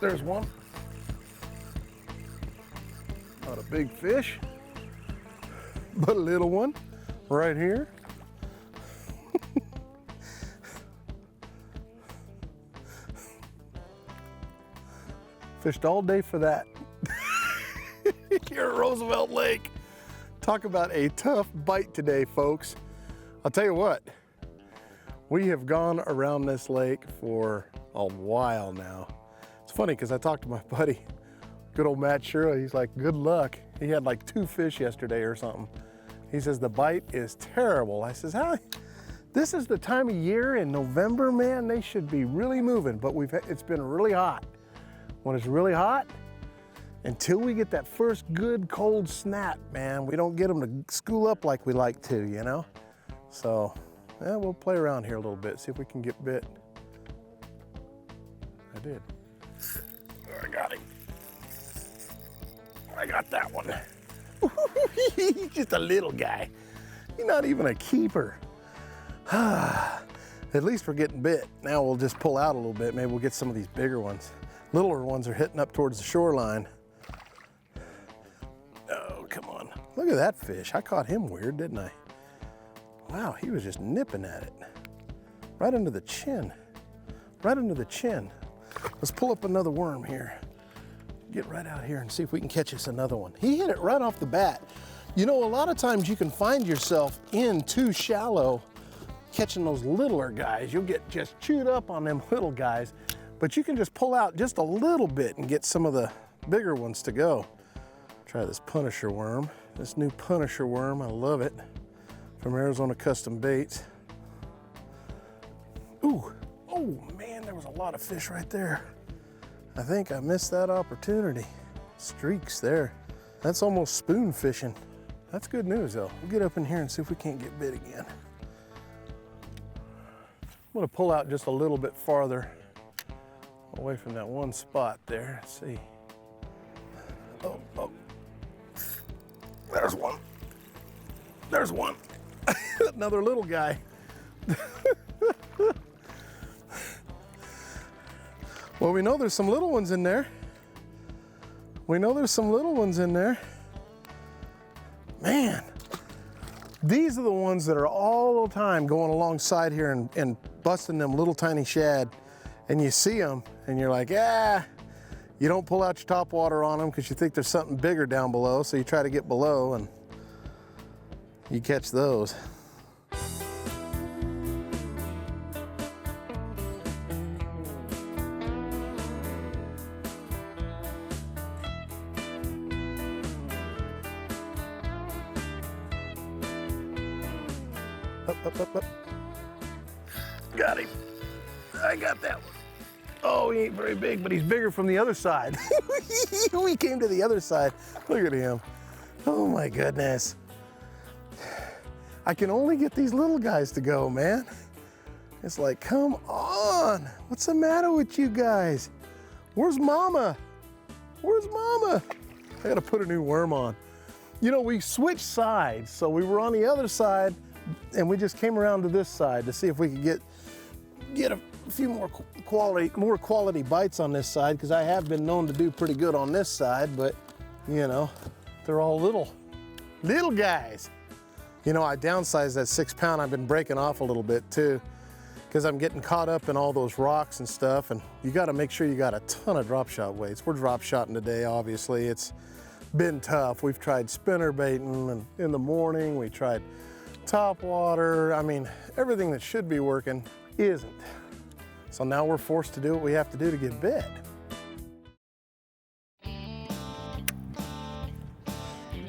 There's one. Not a big fish, but a little one right here. Fished all day for that. Here at Roosevelt Lake. Talk about a tough bite today, folks. I'll tell you what, we have gone around this lake for a while now. It's funny because I talked to my buddy, good old Matt Shura. He's like, good luck. He had like 2 fish yesterday or something. He says the bite is terrible. I says, how? This is the time of year in November, man, they should be really moving, but it's been really hot. When it's really hot, until we get that first good cold snap, man, we don't get them to school up like we like to, you know? So, yeah, we'll play around here a little bit, see if we can get bit. I did. I got him. I got that one. He's just a little guy. He's not even a keeper. At least we're getting bit. Now we'll just pull out a little bit. Maybe we'll get some of these bigger ones. Littler ones are hitting up towards the shoreline. Oh, come on. Look at that fish. I caught him weird, didn't I? Wow, he was just nipping at it. Right under the chin. Right under the chin. Let's pull up another worm here. Get right out here and see if we can catch us another one. He hit it right off the bat. You know, a lot of times you can find yourself in too shallow catching those littler guys. You'll get just chewed up on them little guys. But you can just pull out just a little bit and get some of the bigger ones to go. Try this Punisher worm. This new Punisher worm, I love it. From Arizona Custom Baits. Ooh, oh man, there was a lot of fish right there. I think I missed that opportunity. Streaks there. That's almost spoon fishing. That's good news though. We'll get up in here and see if we can't get bit again. I'm gonna pull out just a little bit farther away from that one spot there. Let's see. Oh, oh. There's one. There's one. Another little guy. Well, we know there's some little ones in there. We know there's some little ones in there. Man, these are the ones that are all the time going alongside here and busting them little tiny shad. And you see them and you're like, ah, you don't pull out your top water on them because you think there's something bigger down below. So you try to get below and you catch those. Up. Got him. I got that one. Oh, he ain't very big, but he's bigger from the other side. We came to the other side. Look at him. Oh my goodness. I can only get these little guys to go, man. It's like, come on. What's the matter with you guys? Where's Mama? Where's Mama? I gotta put a new worm on. You know, we switched sides. So we were on the other side and we just came around to this side to see if we could get a few more quality bites on this side, because I have been known to do pretty good on this side, but you know, they're all little guys. You know, I downsized that 6 pound. I've been breaking off a little bit too, because I'm getting caught up in all those rocks and stuff, and you got to make sure you got a ton of drop shot weights. We're drop shotting today, obviously. It's been tough. We've tried spinner baiting, and in the morning we tried top water. I mean, everything that should be working isn't. So now we're forced to do what we have to do to get bit.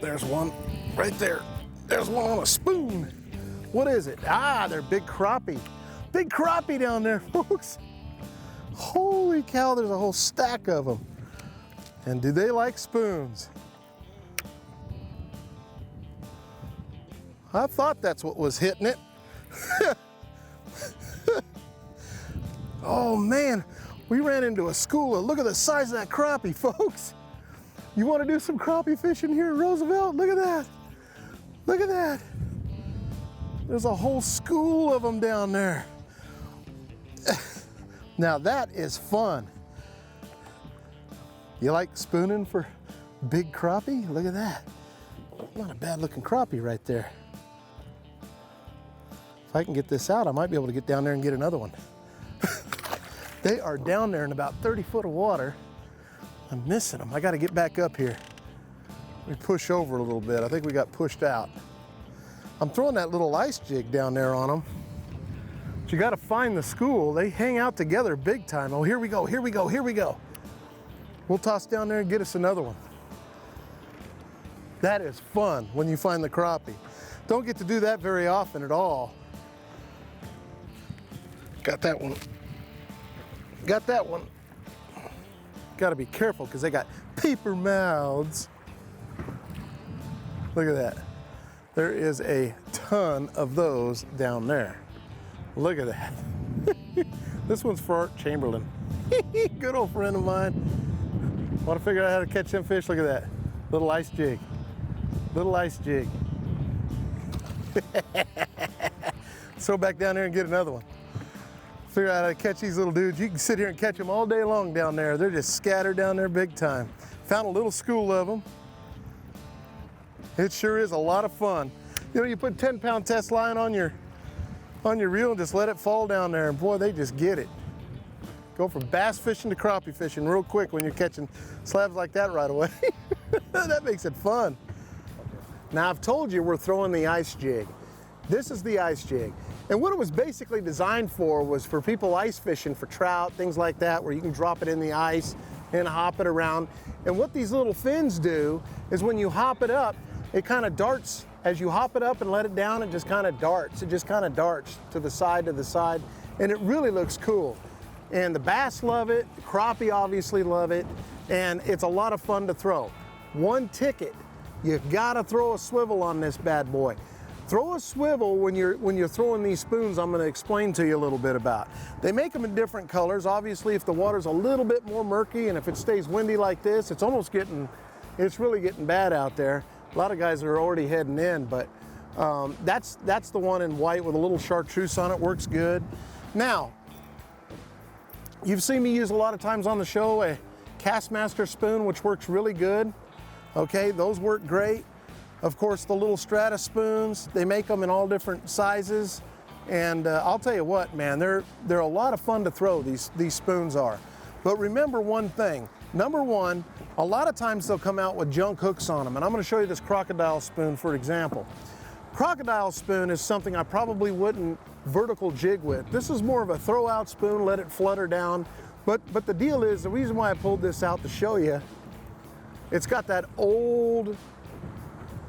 There's one right there. There's one on a spoon. What is it? Ah, they're big crappie. Big crappie down there, folks. Holy cow, there's a whole stack of them. And do they like spoons? I thought that's what was hitting it. Oh man, we ran into a school. Look at the size of that crappie, folks. You want to do some crappie fishing here at Roosevelt? Look at that. Look at that. There's a whole school of them down there. Now that is fun. You like spooning for big crappie? Look at that. Not a bad looking crappie right there. If I can get this out, I might be able to get down there and get another one. They are down there in about 30 foot of water. I'm missing them. I got to get back up here. We push over a little bit. I think we got pushed out. I'm throwing that little ice jig down there on them. But you got to find the school. They hang out together big time. Oh, here we go, here we go, here we go. We'll toss down there and get us another one. That is fun when you find the crappie. Don't get to do that very often at all. Got that one. Got that one. Got to be careful because they got paper mouths. Look at that. There is a ton of those down there. Look at that. This one's for Art Chamberlain. Good old friend of mine. Want to figure out how to catch them fish? Look at that. Little ice jig. Little ice jig. Let's throw back down there and get another one. Figure out how to catch these little dudes. You can sit here and catch them all day long down there. They're just scattered down there big time. Found a little school of them. It sure is a lot of fun. You know, you put 10-pound test line on your reel and just let it fall down there, and boy, they just get it. Go from bass fishing to crappie fishing real quick when you're catching slabs like that right away. That makes it fun. Now, I've told you we're throwing the ice jig. This is the ice jig. And what it was basically designed for was for people ice fishing for trout, things like that, where you can drop it in the ice and hop it around. And what these little fins do is when you hop it up, it kind of darts. As you hop it up and let it down, it just kind of darts. It just kind of darts to the side, and it really looks cool. And the bass love it, the crappie obviously love it, and it's a lot of fun to throw. One ticket, you gotta throw a swivel on this bad boy. Throw a swivel when you're throwing these spoons. I'm going to explain to you a little bit about. They make them in different colors. Obviously, if the water's a little bit more murky and if it stays windy like this, it's really getting bad out there. A lot of guys are already heading in, but that's the one in white with a little chartreuse on it. Works good. Now, you've seen me use a lot of times on the show a Castmaster spoon, which works really good. Okay, those work great. Of course, the little Strata spoons, they make them in all different sizes. And I'll tell you what, man, they're a lot of fun to throw, these spoons are. But remember one thing. Number one, a lot of times they'll come out with junk hooks on them. And I'm gonna show you this crocodile spoon, for example. Crocodile spoon is something I probably wouldn't vertical jig with. This is more of a throw out spoon, let it flutter down. But the deal is, the reason why I pulled this out to show you, it's got that old,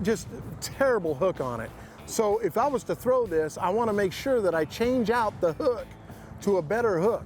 just terrible hook on it. So if I was to throw this, I want to make sure that I change out the hook to a better hook.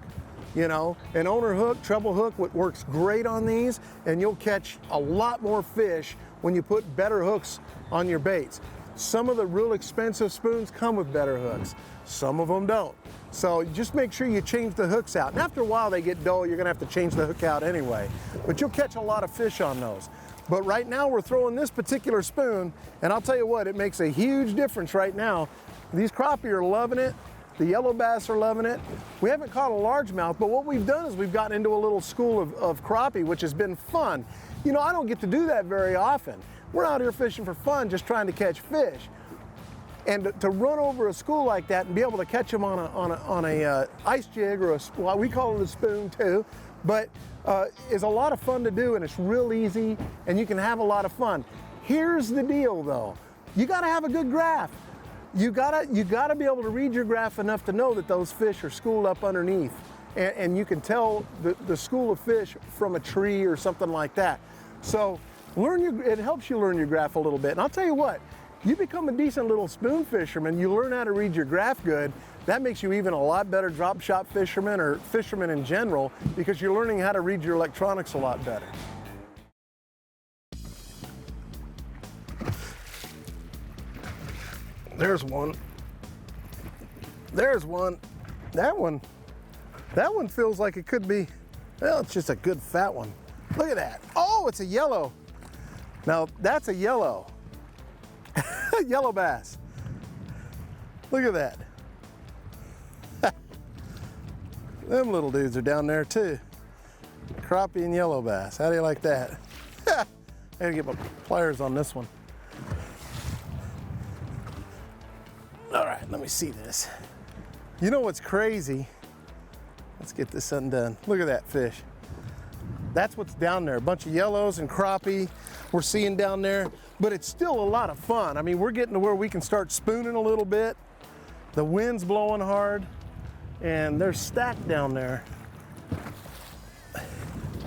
You know, an owner hook, treble hook, works great on these, and you'll catch a lot more fish when you put better hooks on your baits. Some of the real expensive spoons come with better hooks. Some of them don't. So just make sure you change the hooks out. And after a while they get dull, you're gonna have to change the hook out anyway. But you'll catch a lot of fish on those. But right now we're throwing this particular spoon, and I'll tell you what, it makes a huge difference right now. These crappie are loving it. The yellow bass are loving it. We haven't caught a largemouth, but what we've done is we've gotten into a little school of crappie, which has been fun. You know, I don't get to do that very often. We're out here fishing for fun, just trying to catch fish. And to run over a school like that and be able to catch them on a ice jig or well, we call it a spoon too, but is a lot of fun to do, and it's real easy, and you can have a lot of fun. Here's the deal though. You gotta have a good graph. You gotta be able to read your graph enough to know that those fish are schooled up underneath. And you can tell the school of fish from a tree or something like that. So it helps you learn your graph a little bit. And I'll tell you what, you become a decent little spoon fisherman, you learn how to read your graph good, that makes you even a lot better drop shot fisherman or fisherman in general, because you're learning how to read your electronics a lot better. There's one. There's one. That one feels like it could be, well, it's just a good fat one. Look at that. Oh, it's a yellow. Now, that's a yellow. Yellow bass. Look at that. Them little dudes are down there too. crappie and yellow bass. How do you like that? I gotta get my pliers on this one. All right, let me see this. You know what's crazy? Let's get this undone. Look at that fish. That's what's down there, a bunch of yellows and crappie we're seeing down there, but it's still a lot of fun. I mean, we're getting to where we can start spooning a little bit. The wind's blowing hard, and they're stacked down there.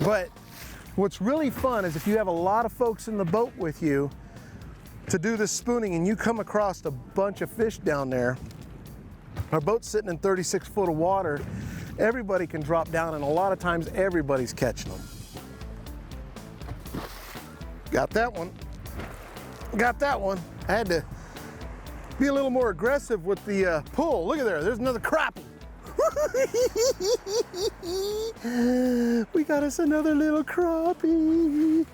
But what's really fun is if you have a lot of folks in the boat with you to do this spooning and you come across a bunch of fish down there. Our boat's sitting in 36 foot of water. Everybody can drop down, and a lot of times everybody's catching them. Got that one. Got that one. I had to be a little more aggressive with the pull. Look at there, there's another crappie. We got us another little crappie.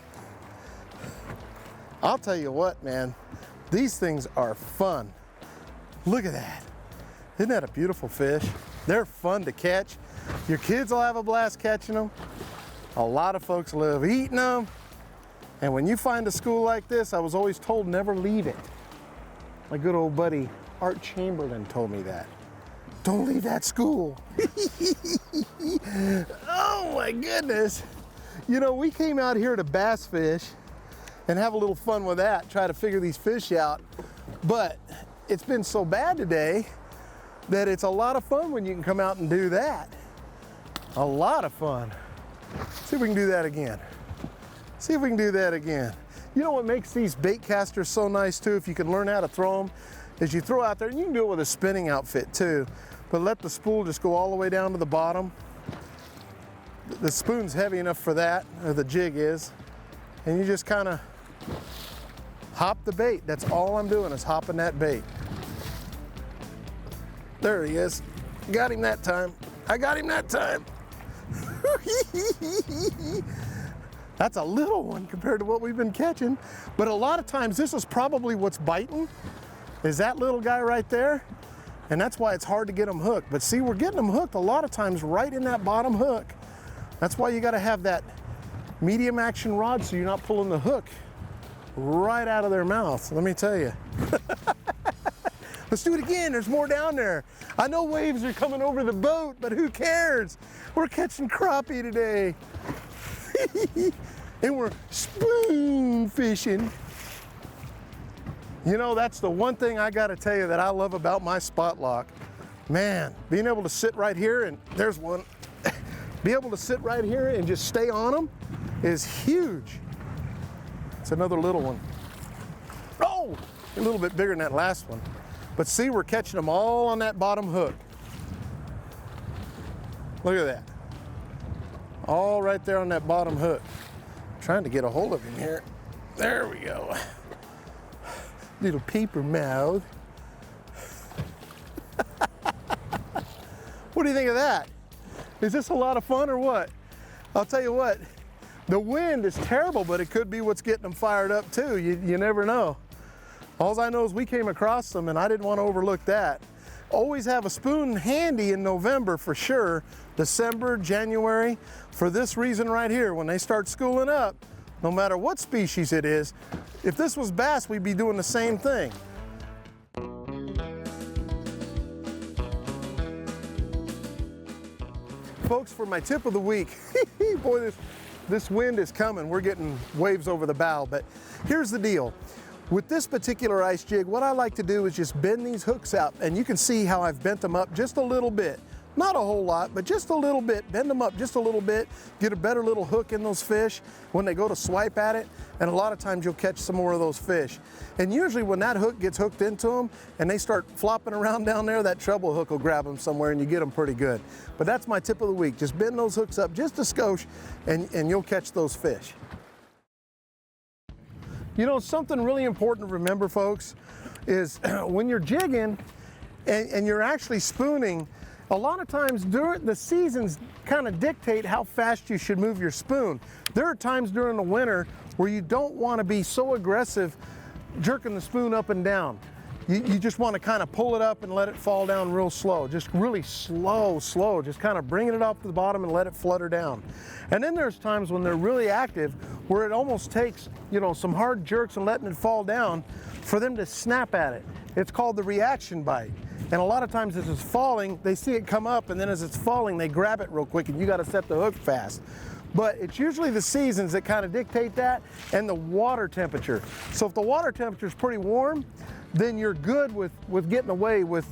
I'll tell you what, man, these things are fun. Look at that. Isn't that a beautiful fish? They're fun to catch. Your kids will have a blast catching them. A lot of folks love eating them. And when you find a school like this, I was always told never leave it. My good old buddy Art Chamberlain told me that. Don't leave that school. Oh my goodness. You know, we came out here to bass fish and have a little fun with that, try to figure these fish out. But it's been so bad today that it's a lot of fun when you can come out and do that. A lot of fun. See if we can do that again. See if we can do that again. You know what makes these bait casters so nice too, if you can learn how to throw them, is you throw out there, and you can do it with a spinning outfit too, but let the spool just go all the way down to the bottom. The spoon's heavy enough for that, or the jig is, and you just kind of hop the bait. That's all I'm doing is hopping that bait. There he is. Got him that time. I got him that time. That's a little one compared to what we've been catching. But a lot of times this is probably what's biting, is that little guy right there. And that's why it's hard to get them hooked. But see, we're getting them hooked a lot of times right in that bottom hook. That's why you gotta have that medium action rod so you're not pulling the hook right out of their mouth. Let me tell you. Let's do it again, there's more down there. I know waves are coming over the boat, but who cares? We're catching crappie today. And we're spoon fishing. You know, that's the one thing I gotta tell you that I love about my spot lock. Man, being able to sit right here, and there's one, be able to sit right here and just stay on them is huge. It's another little one. Oh, a little bit bigger than that last one. But see, we're catching them all on that bottom hook. Look at that. All right there on that bottom hook. Trying to get a hold of him here. There we go. Little paper mouth. What do you think of that? Is this a lot of fun or what? I'll tell you what, the wind is terrible, but it could be what's getting them fired up too. You never know. All I know is we came across them and I didn't want to overlook that. Always have a spoon handy in November for sure. December, January, for this reason right here. When they start schooling up, no matter what species it is, if this was bass, we'd be doing the same thing. Folks, for my tip of the week, boy, this wind is coming. We're getting waves over the bow, but here's the deal. With this particular ice jig, what I like to do is just bend these hooks out, and you can see how I've bent them up just a little bit. Not a whole lot, but just a little bit. Bend them up just a little bit, get a better little hook in those fish when they go to swipe at it, and a lot of times you'll catch some more of those fish. And usually when that hook gets hooked into them and they start flopping around down there, that treble hook will grab them somewhere and you get them pretty good. But that's my tip of the week. Just bend those hooks up just a skosh and you'll catch those fish. You know, something really important to remember, folks, is when you're jigging and you're actually spooning, a lot of times during the seasons kind of dictate how fast you should move your spoon. There are times during the winter where you don't want to be so aggressive jerking the spoon up and down. you just want to kind of pull it up and let it fall down real slow, just really slow, just kind of bringing it off to the bottom and let it flutter down. And then there's times when they're really active where it almost takes, you know, some hard jerks and letting it fall down for them to snap at it. It's called the reaction bite. And a lot of times as it's falling, they see it come up, and then as it's falling, they grab it real quick, and you got to set the hook fast. But it's usually the seasons that kind of dictate that, and the water temperature. So if the water temperature is pretty warm, then you're good with getting away with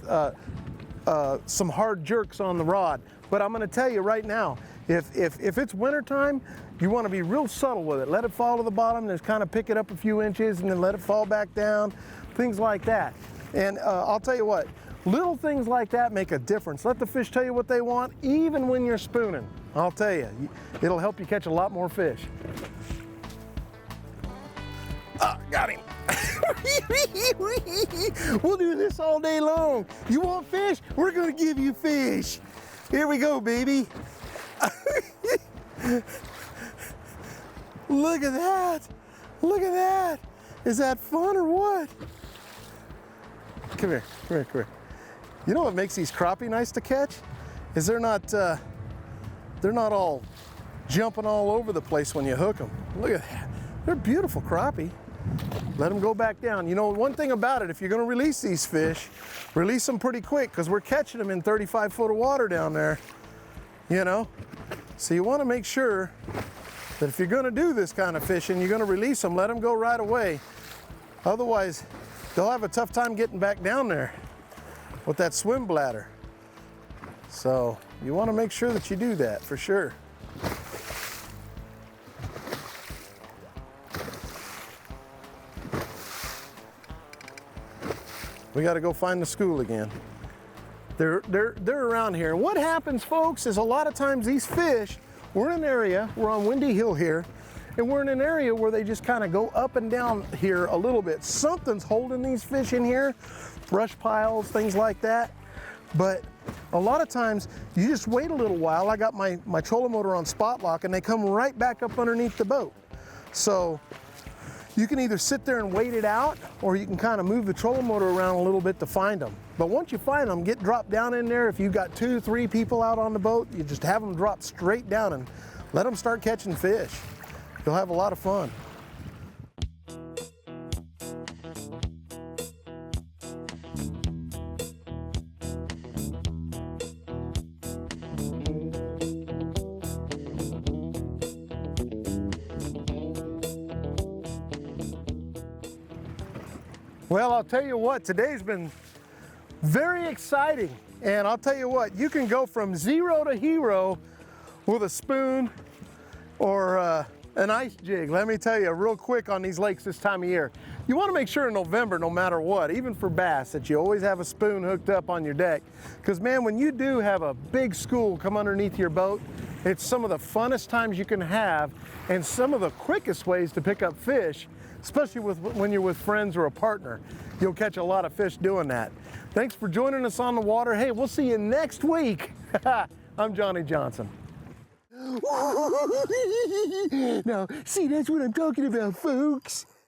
some hard jerks on the rod. But I'm going to tell you right now, if it's wintertime, you want to be real subtle with it. Let it fall to the bottom, and just kind of pick it up a few inches, and then let it fall back down, things like that. And I'll tell you what, little things like that make a difference. Let the fish tell you what they want, even when you're spooning. I'll tell you, it'll help you catch a lot more fish. Got him. We'll do this all day long. You want fish? We're gonna give you fish. Here we go, baby. Look at that. Look at that. Is that fun or what? Come here, come here, come here. You know what makes these crappie nice to catch? Is they're not all jumping all over the place when you hook them. Look at that. They're beautiful crappie. Let them go back down. You know, one thing about it, if you're going to release these fish, release them pretty quick, because we're catching them in 35 foot of water down there, you know? So you want to make sure that if you're going to do this kind of fishing, you're going to release them, let them go right away. Otherwise, they'll have a tough time getting back down there with that swim bladder. So you want to make sure that you do that for sure. We got to go find the school again. They're around here. What happens, folks, is a lot of times these fish, we're in an area, we're on Windy Hill here, and we're in an area where they just kind of go up and down here a little bit. Something's holding these fish in here, brush piles, things like that. But a lot of times you just wait a little while. I got my trolling motor on spot lock, and they come right back up underneath the boat. So you can either sit there and wait it out, or you can kind of move the trolling motor around a little bit to find them. But once you find them, get dropped down in there. If you've got 2, 3 people out on the boat, you just have them drop straight down and let them start catching fish. You'll have a lot of fun. Well, I'll tell you what, today's been very exciting. And I'll tell you what, you can go from 0 to hero with a spoon or an ice jig. Let me tell you real quick on these lakes this time of year. You want to make sure in November, no matter what, even for bass, that you always have a spoon hooked up on your deck. Because man, when you do have a big school come underneath your boat, it's some of the funnest times you can have and some of the quickest ways to pick up fish, especially when you're with friends or a partner. You'll catch a lot of fish doing that. Thanks for joining us on the water. Hey, we'll see you next week. I'm Johnny Johnson. Now, see, that's what I'm talking about, folks.